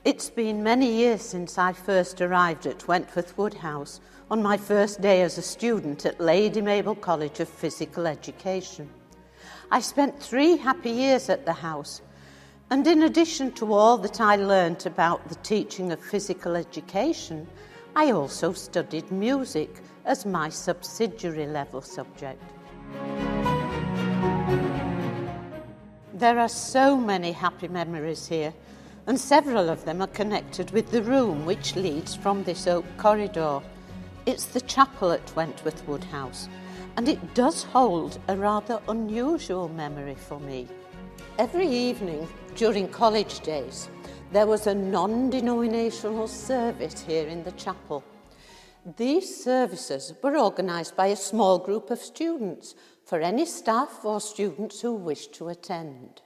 It's been many years since I first arrived at Wentworth Woodhouse on my first day as a student at Lady Mabel College of Physical Education. I spent 3 happy years at the house, and in addition to all that I learnt about the teaching of physical education, I also studied music as my subsidiary level subject. There are so many happy memories here, and several of them are connected with the room which leads from this oak corridor. It's the chapel at Wentworth Woodhouse, and it does hold a rather unusual memory for me. Every evening during college days, there was a non-denominational service here in the chapel. These services were organised by a small group of students for any staff or students who wished to attend.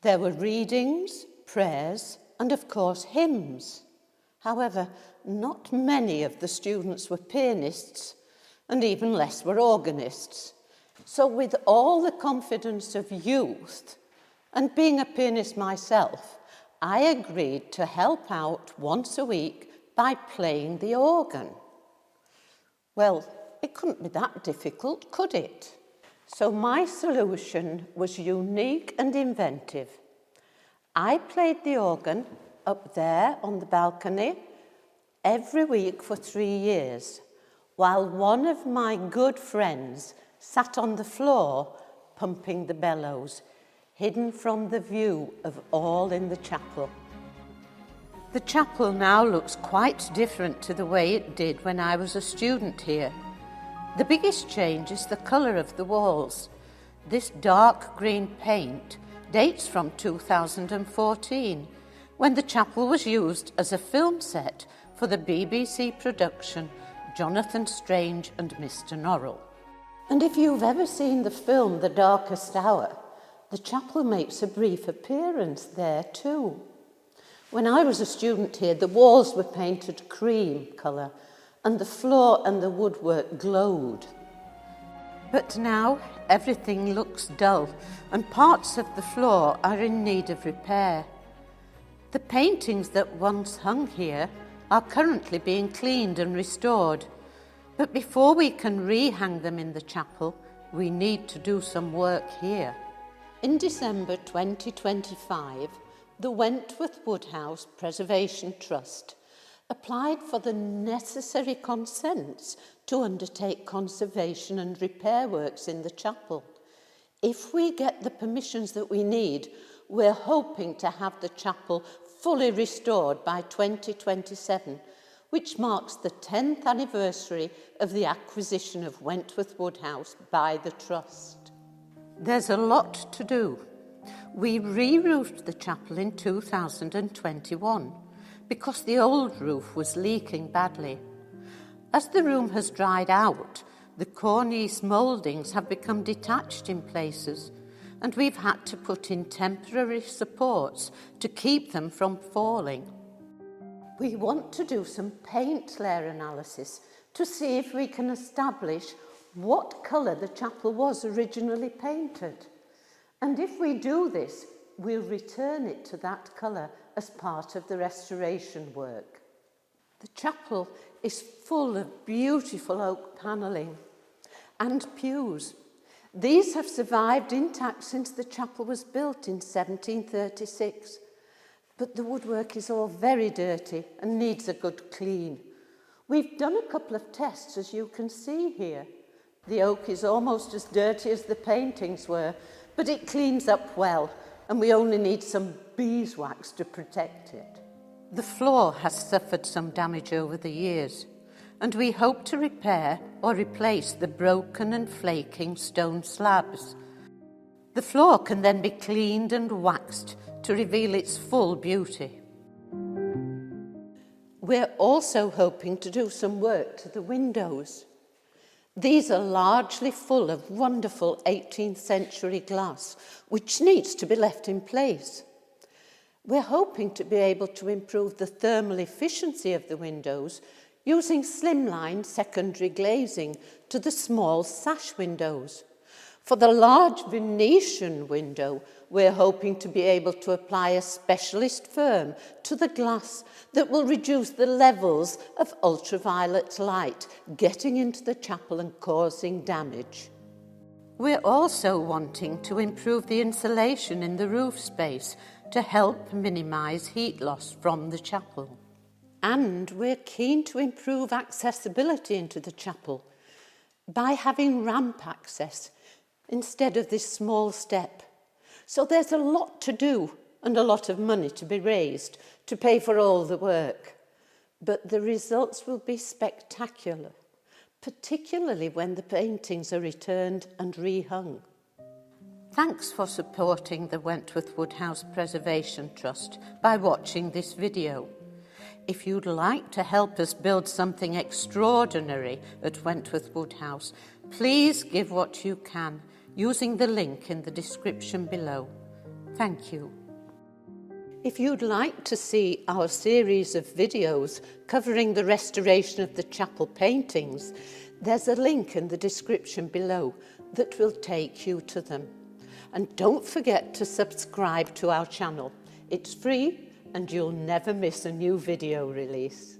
There were readings, prayers, and of course hymns. However, not many of the students were pianists, and even less were organists. So with all the confidence of youth, and being a pianist myself, I agreed to help out once a week by playing the organ. Well, it couldn't be that difficult, could it? So my solution was unique and inventive. I played the organ up there on the balcony every week for 3 years, while one of my good friends sat on the floor pumping the bellows, hidden from the view of all in the chapel. The chapel now looks quite different to the way it did when I was a student here. The biggest change is the colour of the walls. This dark green paint dates from 2014, when the chapel was used as a film set for the BBC production Jonathan Strange and Mr. Norrell. And if you've ever seen the film The Darkest Hour, the chapel makes a brief appearance there too. When I was a student here, the walls were painted cream colour, and the floor and the woodwork glowed. But now everything looks dull, and parts of the floor are in need of repair. The paintings that once hung here are currently being cleaned and restored, but before we can rehang them in the chapel, we need to do some work here. In December 2025, the Wentworth Woodhouse Preservation Trust applied for the necessary consents to undertake conservation and repair works in the chapel. If we get the permissions that we need, we're hoping to have the chapel fully restored by 2027, which marks the 10th anniversary of the acquisition of Wentworth Woodhouse by the Trust. There's a lot to do. We re-roofed the chapel in 2021 because the old roof was leaking badly. As the room has dried out, the cornice mouldings have become detached in places, and we've had to put in temporary supports to keep them from falling. We want to do some paint layer analysis to see if we can establish what colour the chapel was originally painted. And if we do this, we'll return it to that colour as part of the restoration work. The chapel is full of beautiful oak panelling and pews. These have survived intact since the chapel was built in 1736, but the woodwork is all very dirty and needs a good clean. We've done a couple of tests, as you can see here. The oak is almost as dirty as the paintings were, but it cleans up well, and we only need some beeswax to protect it. The floor has suffered some damage over the years, and we hope to repair or replace the broken and flaking stone slabs. The floor can then be cleaned and waxed to reveal its full beauty. We're also hoping to do some work to the windows. These are largely full of wonderful 18th century glass, which needs to be left in place. We're hoping to be able to improve the thermal efficiency of the windows using slimline secondary glazing to the small sash windows. For the large Venetian window, we're hoping to be able to apply a specialist firm to the glass that will reduce the levels of ultraviolet light getting into the chapel and causing damage. We're also wanting to improve the insulation in the roof space to help minimise heat loss from the chapel. And we're keen to improve accessibility into the chapel by having ramp access instead of this small step. So there's a lot to do and a lot of money to be raised to pay for all the work. But the results will be spectacular, particularly when the paintings are returned and rehung. Thanks for supporting the Wentworth Woodhouse Preservation Trust by watching this video. If you'd like to help us build something extraordinary at Wentworth Woodhouse, please give what you can using the link in the description below. Thank you. If you'd like to see our series of videos covering the restoration of the chapel paintings, there's a link in the description below that will take you to them. And don't forget to subscribe to our channel. It's free and you'll never miss a new video release.